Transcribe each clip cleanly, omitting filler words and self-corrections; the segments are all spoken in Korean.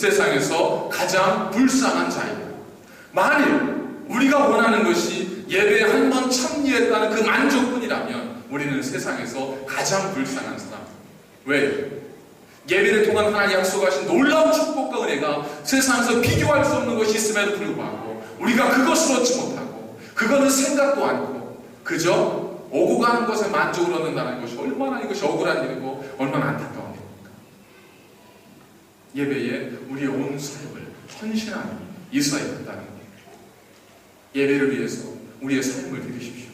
세상에서 가장 불쌍한 자입니다. 만일 우리가 원하는 것이 예배에 한 번 참여했다는 그 만족뿐이라면 우리는 세상에서 가장 불쌍한 사람. 왜? 예배를 통한 하나님 약속하신 놀라운 축복과 은혜가 세상에서 비교할 수 없는 것이 있음에도 불구하고 우리가 그것을 얻지 못하고 그거는 생각도 않고 그저 오고 가는 것에 만족을 얻는다는 것이 얼마나 이것이 억울한 일이고 얼마나 안타까운 일입니까? 예배에 우리의 온 삶을 헌신하는 있어야 한다는 겁니다. 예배를 위해서 우리의 삶을 드리십시오.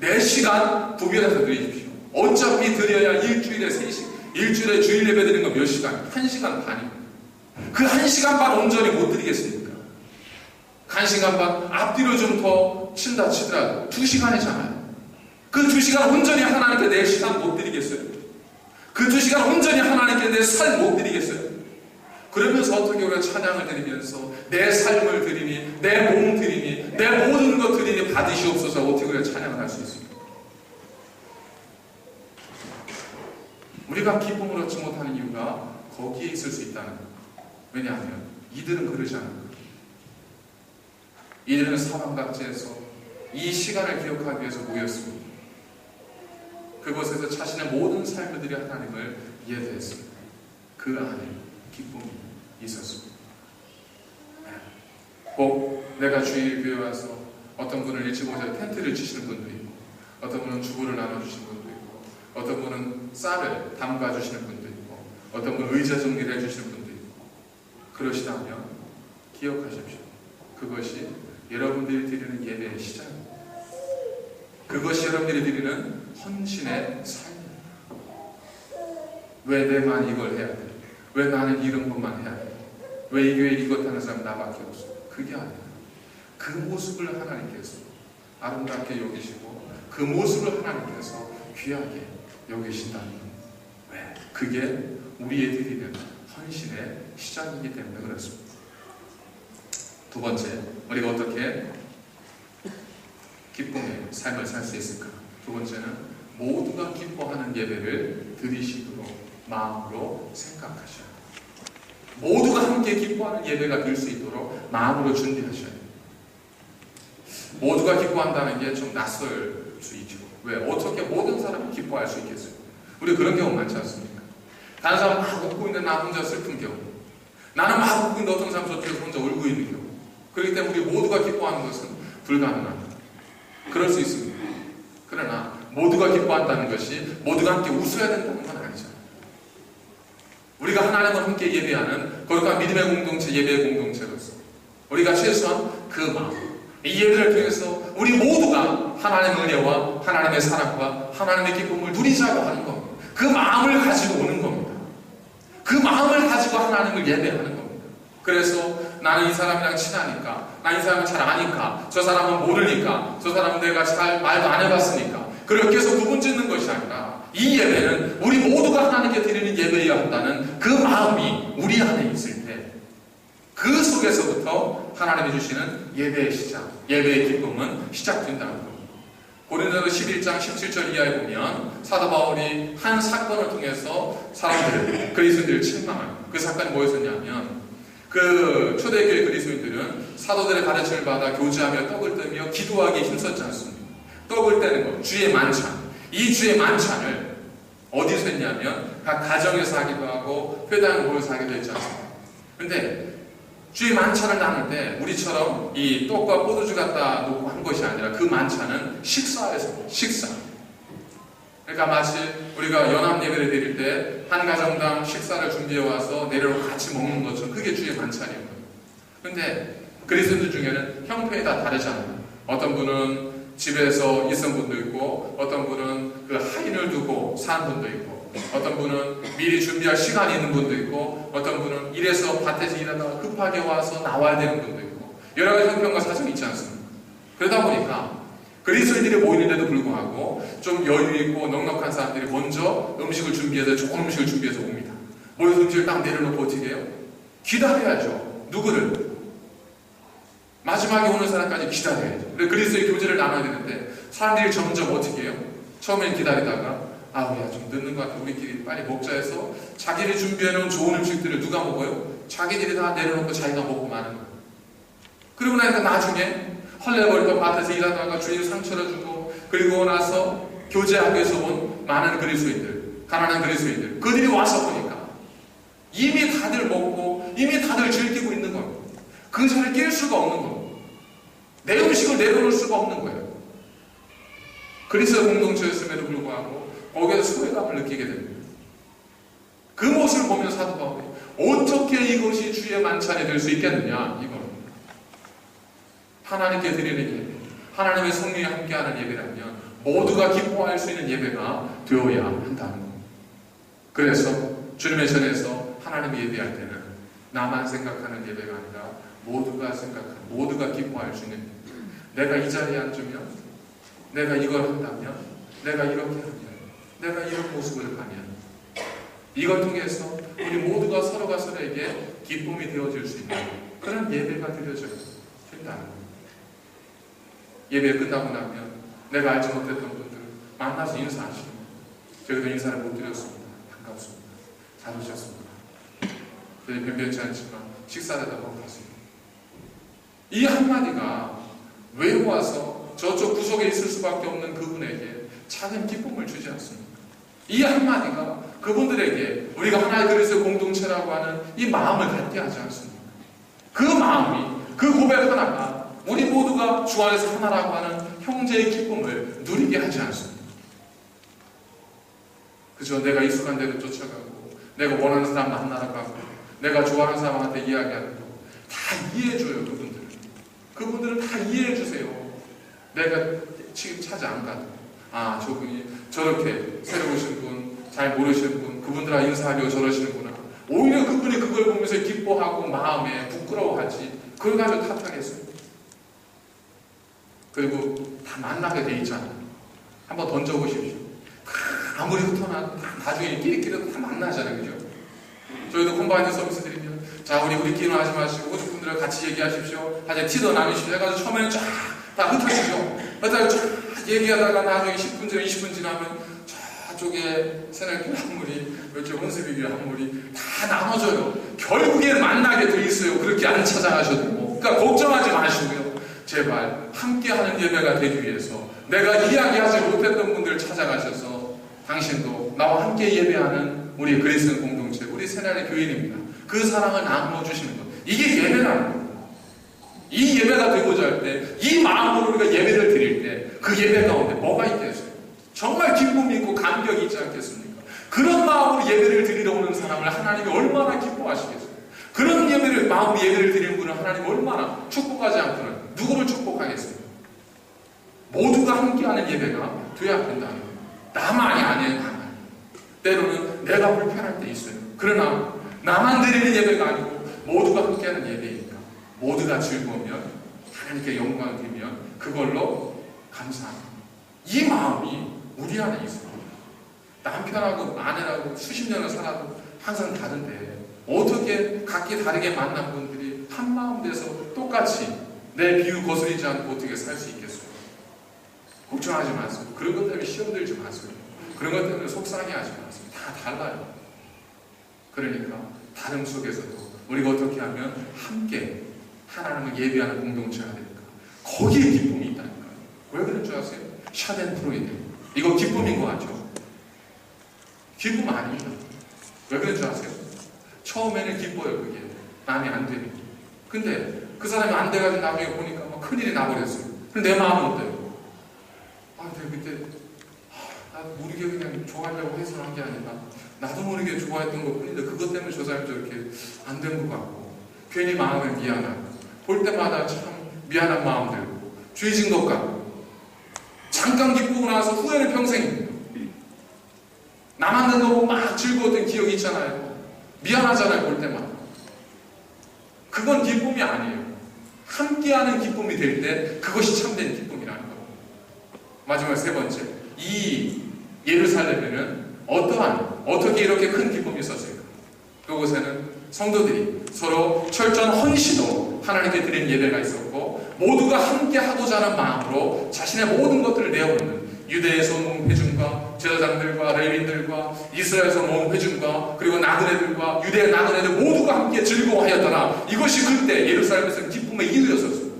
내 시간 구별해서 드리십시오. 어차피 드려야 일주일에 3시간, 일주일에 주일 예배 드리는 거 몇 시간? 1시간 반입니다. 그 1시간 반 온전히 못 드리겠습니까? 1시간 반 앞뒤로 좀 더 친다 치더라도 2시간이잖아요. 그 2시간 온전히 하나님께 내 시간 못 드리겠어요? 그 2시간 온전히 하나님께 내 삶 못 드리겠어요? 그러면서 어떻게 우리가 찬양을 드리면서 내 삶을 드리니, 내 몸 드리니, 내 모든 것 드리니 받으시옵소서 어떻게 우리가 찬양을 할 수 있습니까? 우리가 기쁨을 얻지 못하는 이유가 거기에 있을 수 있다는 거예요. 왜냐하면 이들은 그러지 않은 거예요. 이들은 사방각지에서 이 시간을 기억하기 위해서 모였습니다. 그곳에서 자신의 모든 삶을 들여 하나님을 예배했습니다. 그 안에 기쁨이 있었습니다. 꼭 내가 주일 교회 와서 어떤 분은 일찍 오셔서 텐트를 치시는 분도 있고 어떤 분은 주부를 나눠주시는 분도 있고 어떤 분은 쌀을 담가주시는 분도 있고 어떤 분은 의자 정리를 해주시는 분도 있고 그러시다면 기억하십시오. 그것이 여러분들이 드리는 예배의 시작입니다. 그것이 여러분들이 드리는 헌신의 삶입니다. 왜 내만 이걸 해야 돼? 왜 나는 이런 것만 해야 돼? 왜 이 교회에 이것 하는 사람 나밖에 없어? 그게 아니라 그 모습을 하나님께서 아름답게 여기시고 그 모습을 하나님께서 귀하게 여기신다는 겁니다. 왜? 그게 우리의 드리는 헌신의 시작이기 때문에 그렇습니다. 두 번째, 우리가 어떻게 기쁨의 삶을 살 수 있을까? 두 번째는 모두가 기뻐하는 예배를 드리시도록 마음으로 생각하셔야 돼요. 모두가 함께 기뻐하는 예배가 될 수 있도록 마음으로 준비하셔야 돼요. 모두가 기뻐한다는 게 좀 낯설 수 있죠. 왜? 어떻게 모든 사람이 기뻐할 수 있겠어요? 우리 그런 경우 많지 않습니까? 다른 사람 막 웃고 있는데 나 혼자 슬픈 경우, 나는 막 웃고 있는데 어떤 사람 저쪽에서 혼자 울고 있는 경우. 그렇기 때문에 우리 모두가 기뻐하는 것은 불가능합니다. 그럴 수 있습니다. 그러나 모두가 기뻐한다는 것이 모두가 함께 웃어야 된다는 건 아니잖아요. 우리가 하나님과 함께 예배하는 거룩한 믿음의 공동체, 예배의 공동체로서 우리가 최소한 그 마음, 이 예배를 통해서 우리 모두가 하나님의 은혜와 하나님의 사랑과 하나님의 기쁨을 누리자고 하는 겁니다. 그 마음을 가지고 오는 겁니다. 그 마음을 가지고 하나님을 예배하는 겁니다. 그래서 나는 이 사람이랑 친하니까, 난 이 사람을 잘 아니까, 저 사람은 모르니까, 저 사람은 내가 잘 말도 안 해봤으니까 그렇게 해서 구분 짓는 것이 아니라 이 예배는 우리 모두가 하나님께 드리는 예배여야 한다는 그 마음이 우리 안에 있을 때 그 속에서부터 하나님이 주시는 예배의 시작, 예배의 기쁨은 시작된다는 겁니다. 고린도서 11장 17절 이하에 보면 사도 바울이 한 사건을 통해서 사람들을, 그리스도인들을 책망하는 그 사건이 뭐였었냐면 그 초대교회 그리스도인들은 사도들의 가르침을 받아 교제하며 떡을 떼며 기도하기에 힘썼지 않습니다. 떡을 떼는 것, 주의 만찬. 이 주의 만찬을 어디서 했냐면 각 가정에서 하기도 하고 회당에 모여서 하기도 했지 않습니까? 근데 주의 만찬을 나눌 때 우리처럼 이 떡과 포도주 갖다 놓고 한 것이 아니라 그 만찬은 식사에서 식사. 그러니까 마치 우리가 연합 예배를 드릴 때 한 가정당 식사를 준비해 와서 내려놓고 같이 먹는 것처럼 그게 주의 만찬이에요. 근데 그리스도인들 중에는 형편이 다 다르잖아요. 어떤 분은 집에서 있은 분도 있고 어떤 분은 그 하인을 두고 사는 분도 있고 어떤 분은 미리 준비할 시간이 있는 분도 있고 어떤 분은 일해서 밭에서 일하다가 급하게 와서 나와야 되는 분도 있고 여러 가지 형편과 사정이 있지 않습니까? 그러다 보니까 그리스도인들이 모이는데도 불구하고 좀 여유 있고 넉넉한 사람들이 먼저 음식을 준비해서 좋은 음식을 준비해서 옵니다. 모여서 음식을 딱 내려놓고 어떻게 해요? 기다려야죠. 누구를? 마지막에 오는 사람까지 기다려야죠. 그리스도의 교제를 나눠야 되는데 사람들이 점점 어떻게 해요? 처음엔 기다리다가 아우야 좀 늦는 것 같아 우리끼리 빨리 먹자 해서 자기를 준비해놓은 좋은 음식들을 누가 먹어요? 자기들이 다 내려놓고 자기가 먹고 마는 거예요. 그리고 나니까 나중에 헐레벌떡 밭에서 일하다가 주인 상처를 주고, 그리고 나서 교제하기 위해서 온 많은 그리스도인들, 가난한 그리스도인들, 그들이 와서 보니까 이미 다들 먹고 이미 다들 즐기고 있는 겁니다. 그 자리를 낄 수가 없는 겁니다. 내 음식을 내려놓을 수가 없는 거예요. 그리스도 공동체였음에도 불구하고 거기에서 소외감을 느끼게 됩니다. 그 모습을 보면서 사도 바울이 어떻게 이것이 주의 만찬이 될 수 있겠느냐, 이거는 하나님께 드리는 예배, 하나님의 성령이 함께하는 예배라면 모두가 기뻐할 수 있는 예배가 되어야 한다는 겁니다. 그래서 주님의 전에서 하나님이 예배할 때는 나만 생각하는 예배가 아니라 모두가 생각하는, 모두가 기뻐할 수 있는, 내가 이 자리에 앉으면, 내가 이걸 한다면, 내가 이렇게 하면, 내가 이런 모습을 하면, 이걸 통해서 우리 모두가 서로가 서로에게 기쁨이 되어질 수 있는 그런 예배가 드려져야 된다는 겁니다. 예배 끝나고 나면 내가 알지 못했던 분들 만나서 인사하시고, 저희도 인사를 못 드렸습니다. 반갑습니다. 잘 오셨습니다. 저희 변변치 않지만 식사를 하고 갔습니다. 이 한마디가 외로워서 저쪽 구석에 있을 수밖에 없는 그분에게 작은 기쁨을 주지 않습니까? 이 한마디가 그분들에게 우리가 하나의 그리스도의 공동체라고 하는 이 마음을 갖게 하지 않습니까? 그 마음이, 그 고백 하나가 우리 모두가 주 안에서 하나라고 하는 형제의 기쁨을 누리게 하지 않습니다. 그저 내가 익숙한 대로 쫓아가고, 내가 원하는 사람 만나러 가고, 내가 좋아하는 사람한테 이야기하는 거 다 이해해줘요. 그분들은 다 이해해주세요. 내가 지금 찾아 안 가도, 아, 저분이 저렇게 새로 오신 분, 잘 모르시는 분, 그분들하고 인사하려고 저러시는구나. 오히려 그분이 그걸 보면서 기뻐하고 마음에 부끄러워하지, 그걸 가지고 탓하겠어요. 그리고 다 만나게 돼 있잖아요. 한번 던져보십시오. 아무리 흩어놔도 나중에 끼리끼리 다 만나잖아요. 그죠? 저희도 콤바인드 서비스 드리면, 자, 우리끼리는 하지 마시고 호주분들과 같이 얘기하십시오. 하여튼 티도 나누십시오. 해가지고 처음에는 쫙 다 흩어지죠. 흩어져 쫙 얘기하다가 나중에 10분 지나 20분 지나면 저쪽에 새날교 한 무리, 이쪽 혼수비교 한 무리 다 나눠져요. 결국엔 만나게 돼 있어요. 그렇게 안 찾아가셔도. 그러니까 걱정하지 마시고요. 제발 함께하는 예배가 되기 위해서 내가 이야기하지 못했던 분들 찾아가셔서 당신도 나와 함께 예배하는 우리 그리스도 공동체, 우리 새날의 교인입니다. 그 사랑을 나누어 주시는 것, 이게 예배라는 거예요. 이 예배가 되고자 할 때, 이 마음으로 우리가 예배를 드릴 때 그 예배 가운데 뭐가 있겠어요? 정말 기쁨이 있고 감격이 있지 않겠습니까? 그런 마음으로 예배를 드리러 오는 사람을 하나님이 얼마나 기뻐하시겠어요? 그런 예배를, 마음으로 예배를 드리는 분을 하나님이 얼마나 축복하지 않고는 누구를 축복하겠어요? 모두가 함께하는 예배가 돼야 된다는 거예요. 나만이 아니에요. 나만. 때로는 내가 불편할 때 있어요. 그러나 나만 드리는 예배가 아니고 모두가 함께하는 예배이니까 모두가 즐거우면, 하나님께 영광을 드리면 그걸로 감사합니다. 이 마음이 우리 안에 있어요. 남편하고 아내하고 수십 년을 살아도 항상 다른데 어떻게 각기 다르게 만난 분들이 한 마음 돼서 똑같이 내 비유 거스리지 않고 어떻게 살 수 있겠어요? 걱정하지 마세요. 그런 것 때문에 시험 들지 마세요. 그런 것 때문에 속상해하지 마세요. 다 달라요. 그러니까 다름 속에서도 우리가 어떻게 하면 함께 하나님을 예배하는 공동체가 될까? 거기에 기쁨이 있다니까요. 왜 그런 줄 아세요? 샤덴프로이드. 이거 기쁨인 거 같죠? 기쁨 아닙니다. 왜 그런 줄 아세요? 처음에는 기뻐요. 그게 남이 안 되는 게. 근데 그 사람이 안 돼가지고 나중에 보니까 막 큰일이 나버렸어요. 근데 내 마음은 어때요? 아, 내가 그때 나도 모르게 그냥 좋아하려고 해서 한 게 아니라 나도 모르게 좋아했던 것 뿐인데 그것 때문에 저 사람이 저렇게 안 된 것 같고 괜히 마음에 미안하고 볼 때마다 참 미안한 마음 들고 죄진 것 같고 잠깐 기쁘고 나서 후회는 평생입니다. 나 만든 거 보고 막 즐거웠던 기억이 있잖아요. 미안하잖아요. 볼 때마다. 그건 기쁨이 아니에요. 함께하는 기쁨이 될 때 그것이 참된 기쁨이라는 거예요. 마지막 세 번째, 이 예루살렘에는 어떻게 이렇게 큰 기쁨이 있었을까? 그곳에는 성도들이 서로 철저한 헌신으로 하나님께 드린 예배가 있었고 모두가 함께 하고자 하는 마음으로 자신의 모든 것들을 내어놓는 유대에서 온 회중과 제사장들과 레위인들과 이스라엘에서 모은 회중과 그리고 나그네들과 유대 나그네들 모두가 함께 즐거워하였더라. 이것이 그때 예루살렘에서 기쁨의 이유였었어요.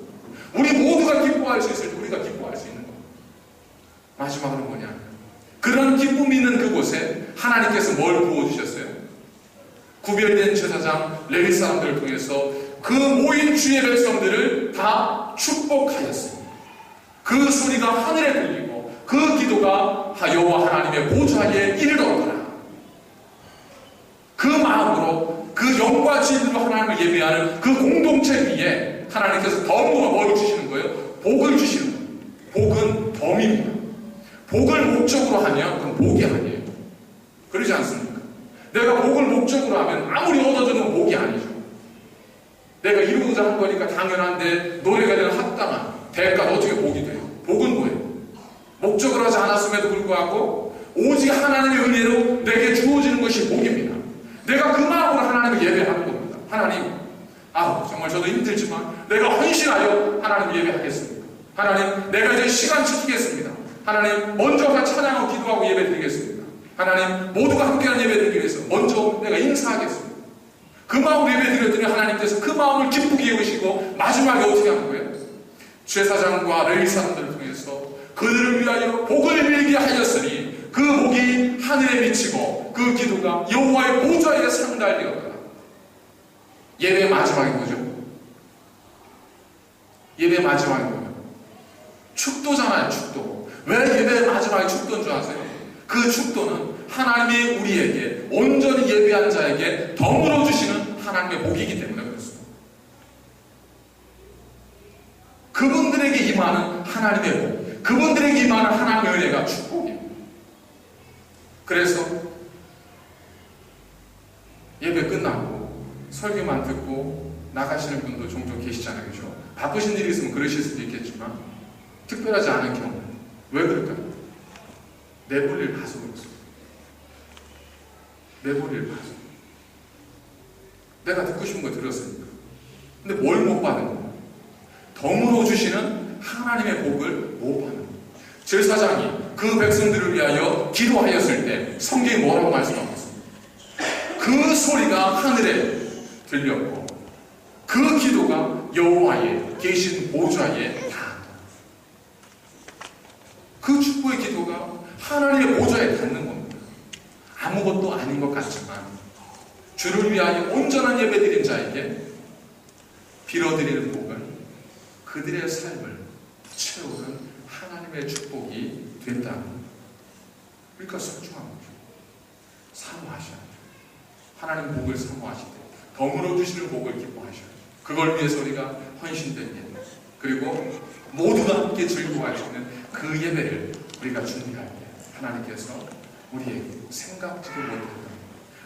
우리 모두가 기뻐할 수 있을 때 우리가 기뻐할 수 있는 것. 마지막으로 뭐냐? 그런 기쁨이 있는 그곳에 하나님께서 뭘 부어주셨어요? 구별된 제사장 레위 사람들을 통해서 그 모인 주의 백성들을 다 축복하였어요. 그 소리가 하늘에 들리고 그 기도가 여호와 하나님의 보좌에 이르렀더라. 그 마음으로 그 영과 진리로 하나님을 예배하는 그 공동체 위에 하나님께서 덤으로 뭘 주시는 거예요? 복을 주시는 거예요. 복은 덤입니다. 복을 목적으로 하면 그건 복이 아니에요. 그러지 않습니까? 내가 복을 목적으로 하면 아무리 얻어주는 복이 아니죠. 내가 이루고자 한 거니까 당연한데 노래가 되는 합당한 대가도 어떻게 복이 돼요? 복은 뭐예요? 목적으로 하지 않았음에도 불구하고 오직 하나님의 은혜로 내게 주어지는 것이 복입니다. 내가 그 마음으로 하나님을 예배하는 겁니다. 하나님, 정말 저도 힘들지만 내가 헌신하여 하나님을 예배하겠습니다. 하나님, 내가 이제 시간 지키겠습니다. 하나님, 먼저 찬양하고 기도하고 예배드리겠습니다. 하나님, 모두가 함께하는 예배드리기 위해서 먼저 내가 인사하겠습니다. 그 마음으로 예배드렸더니 하나님께서 그 마음을 기쁘게 여기시고 마지막에 어떻게 하는 거예요? 제사장과 레위 사람들을 통해서 그들을 위하여 복을 빌게 하였으니 그 복이 하늘에 미치고 그 기도가 여호와의 보좌에 상달되었더라. 예배의 마지막이 뭐죠? 예배의 마지막이 뭐예요? 축도잖아요. 축도. 왜 예배의 마지막이 축도인 줄 아세요? 그 축도는 하나님이 우리에게 온전히 예배한 자에게 덤으로 주시는 하나님의 복이기 때문에 그렇습니다. 그분들에게 임하는 하나님의 복, 그분들에게 임하는 하나님의 은혜가 축복입니다. 그래서 예배 끝나고 설교만 듣고 나가시는 분도 종종 계시잖아요. 그렇죠? 바쁘신 일이 있으면 그러실 수도 있겠지만 특별하지 않은 경우 왜 그럴까요? 내볼 일 봐서 그렇습니다. 내볼 일 봐서. 내가 듣고 싶은 거 들었으니까. 근데 뭘 못 받은 거야? 덤으로 주시는 하나님의 복을 못 받는 거야. 제사장이 그 백성들을 위하여 기도하였을 때 성경이 뭐라고 말씀하셨습니까? 그 소리가 하늘에 들렸고 그 기도가 여호와의 계신 보좌에 닿았다. 그 축복의 기도가 하나님의 보좌에 닿는 겁니다. 아무것도 아닌 것 같지만 주를 위하여 온전한 예배드린 자에게 빌어드리는 복은 그들의 삶을 채우는 하나님의 축복이 된다는 겁니다. 그러니까 소중한 거죠. 사모하셔야 돼요. 하나님 복을 사모하실 때 덤으로 주시는 복을 기뻐하셔야 돼요. 그걸 위해서 우리가 헌신된 예배 그리고 모두가 함께 즐거워할 수 있는 그 예배를 우리가 준비할 때 하나님께서 우리에게 생각지도 못했던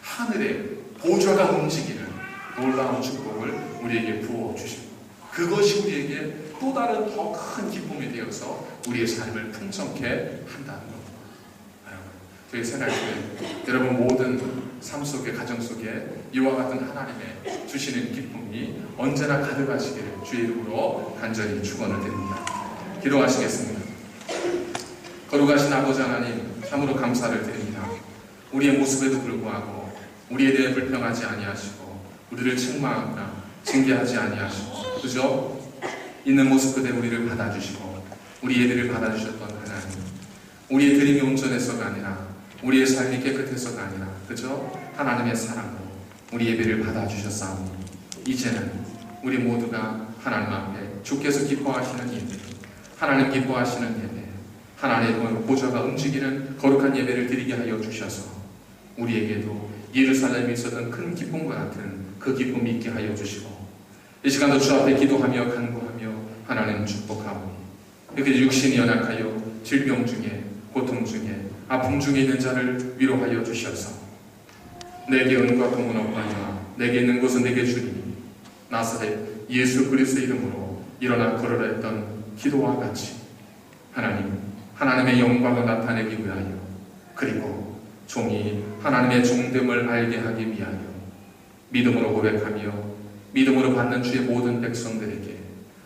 하늘의 보좌가 움직이는 놀라운 축복을 우리에게 부어주십니다. 그것이 우리에게 또 다른 더 큰 기쁨이 되어서 우리의 삶을 풍성케 한다는 겁니다. 여러분, 저희 새날교회 여러분 모든 삶 속에 가정 속에 이와 같은 하나님의 주시는 기쁨이 언제나 가득하시기를 주의 이름으로 간절히 축원을 드립니다. 기도하시겠습니다. 거룩하신 아버지 하나님 참으로 감사를 드립니다. 우리의 모습에도 불구하고 우리에 대해 불평하지 아니하시고 우리를 책망하거나 징계하지 아니하시고 그저 있는 모습 그대로 우리를 받아주시고 우리 예배를 받아주셨던 하나님, 우리의 드림이 온전해서가 아니라 우리의 삶이 깨끗해서가 아니라 그저 하나님의 사랑으로 우리 예배를 받아주셨사오니 이제는 우리 모두가 하나님 앞에 주께서 기뻐하시는 예배, 하나님 기뻐하시는 예배, 하나님의 보좌가 움직이는 거룩한 예배를 드리게 하여 주셔서 우리에게도 예루살렘에 있었던 큰 기쁨과 같은 그 기쁨이 있게 하여 주시고 이 시간도 주 앞에 기도하며 간구하며 하나님 축복하오니 이렇게 육신이 연약하여 질병 중에 고통 중에 아픔 중에 있는 자를 위로하여 주셔서 내게 은과 금은 없거니와 내게 있는 것은 내게 주리니 나사렛 예수 그리스도의 이름으로 일어나 걸으라 했던 기도와 같이 하나님 하나님의 영광을 나타내기 위하여 그리고 종이 하나님의 종됨을 알게 하기 위하여 믿음으로 고백하며 믿음으로 받는 주의 모든 백성들에게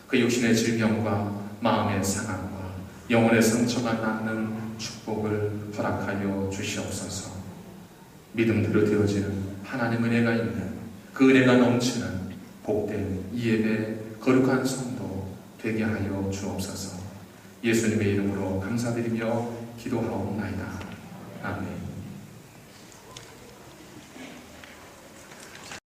그 육신의 질병과 마음의 상함과 영혼의 상처가 낫는 축복을 허락하여 주시옵소서. 믿음대로 되어지는 하나님 은혜가 있는 그 은혜가 넘치는 복된 이 예배 거룩한 성도 되게 하여 주옵소서. 예수님의 이름으로 감사드리며 기도하옵나이다. 아멘.